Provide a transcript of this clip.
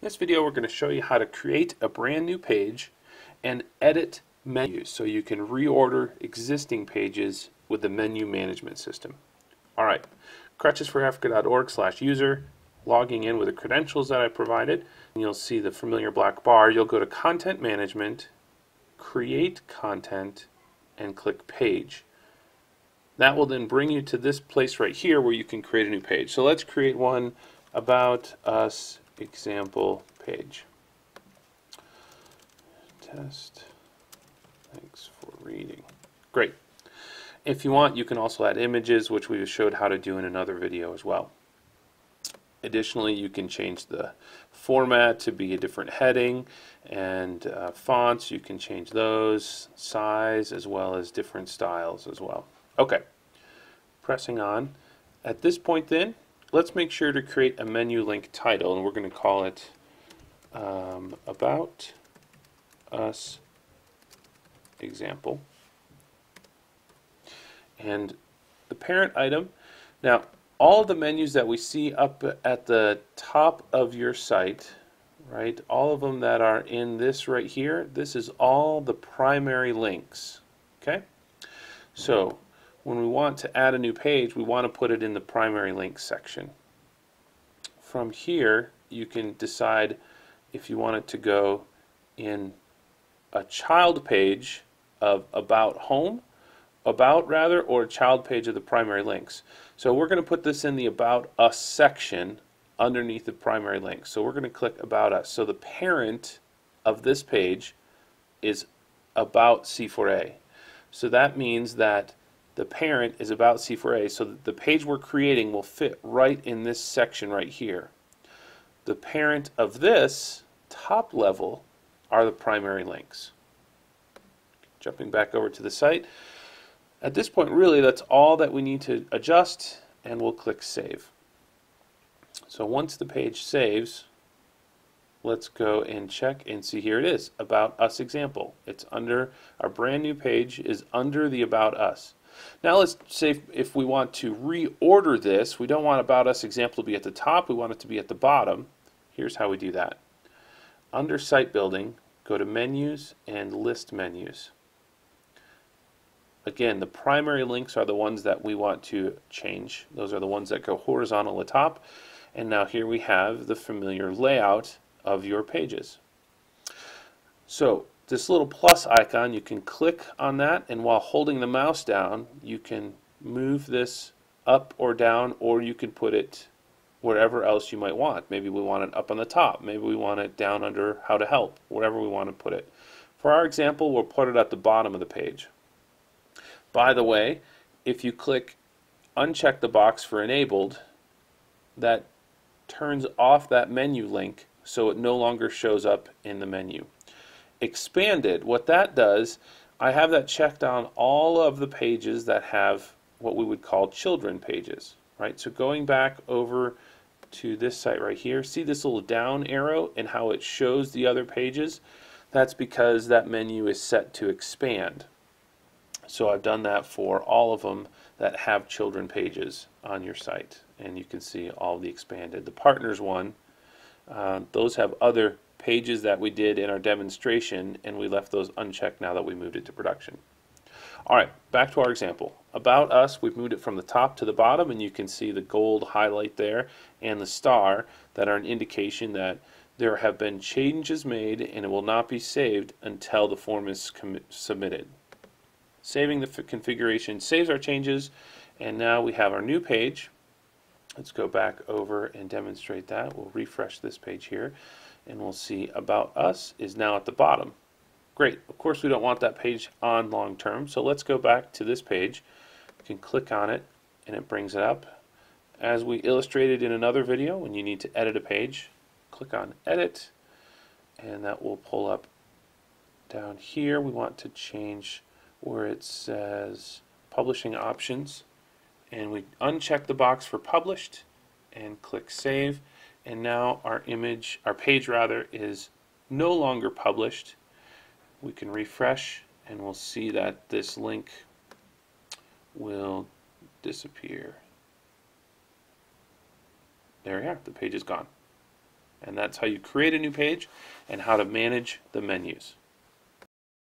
In this video, we're going to show you how to create a brand new page and edit menus so you can reorder existing pages with the menu management system. Alright, crutchesforafrica.org/user, logging in with the credentials that I provided, and you'll see the familiar black bar. You'll go to Content Management, Create Content, and click Page. That will then bring you to this place right here where you can create a new page. So let's create one about us example page. Test. Thanks for reading. Great. If you want, you can also add images, which we showed how to do in another video as well. Additionally, you can change the format to be a different heading, and fonts, you can change those, size, as well as different styles as well. Okay, pressing on. At this point then, let's make sure to create a menu link title, and we're going to call it About Us Example. And the parent item. Now, all of the menus that we see up at the top of your site, right, all of them that are in this right here, this is all the primary links. Okay? So, when we want to add a new page, we want to put it in the primary links section. From here, you can decide if you want it to go in a child page of About rather, or a child page of the primary links. So we're going to put this in the About Us section underneath the primary links. So we're going to click About Us. So the parent of this page is About C4A. So that means that the parent is About C4A, so that the page we're creating will fit right in this section right here. The parent of this top level are the primary links. Jumping back over to the site. At this point, really, that's all that we need to adjust, and we'll click Save. So once the page saves, let's go and check and see. Here it is, About Us Example. It's under, our brand new page is under the About Us. Now let's say if we want to reorder this, we don't want About Us Example to be at the top, we want it to be at the bottom. Here's how we do that. Under Site Building, go to Menus and List Menus. Again, the primary links are the ones that we want to change. Those are the ones that go horizontal at the top. And now here we have the familiar layout of your pages. So this little plus icon, you can click on that, and while holding the mouse down, you can move this up or down, or you can put it wherever else you might want. Maybe we want it up on the top. Maybe we want it down under How to Help, wherever we want to put it. For our example, we'll put it at the bottom of the page. By the way, if you uncheck the box for enabled, that turns off that menu link so it no longer shows up in the menu. Expanded, what that does, I have that checked on all of the pages that have what we would call children pages, right? So going back over to this site right here, see this little down arrow and how it shows the other pages? That's because that menu is set to expand. So I've done that for all of them that have children pages on your site, and you can see all the expanded. The partners one, those have other pages that we did in our demonstration, and we left those unchecked now that we moved it to production. Alright, back to our example. About Us, we've moved it from the top to the bottom, and you can see the gold highlight there and the star that are an indication that there have been changes made and it will not be saved until the form is submitted. Saving the configuration saves our changes, and now we have our new page. Let's go back over and demonstrate that. We'll refresh this page here, and we'll see About Us is now at the bottom. Great. Of course, we don't want that page on long term, so let's go back to this page. You can click on it, and it brings it up. As we illustrated in another video, when you need to edit a page, click on Edit, and that will pull up down here. We want to change where it says Publishing Options, and we uncheck the box for Published and click Save, and now our page is no longer published. We can refresh, and we'll see that this link will disappear. There we are, the page is gone. And that's how you create a new page and how to manage the menus.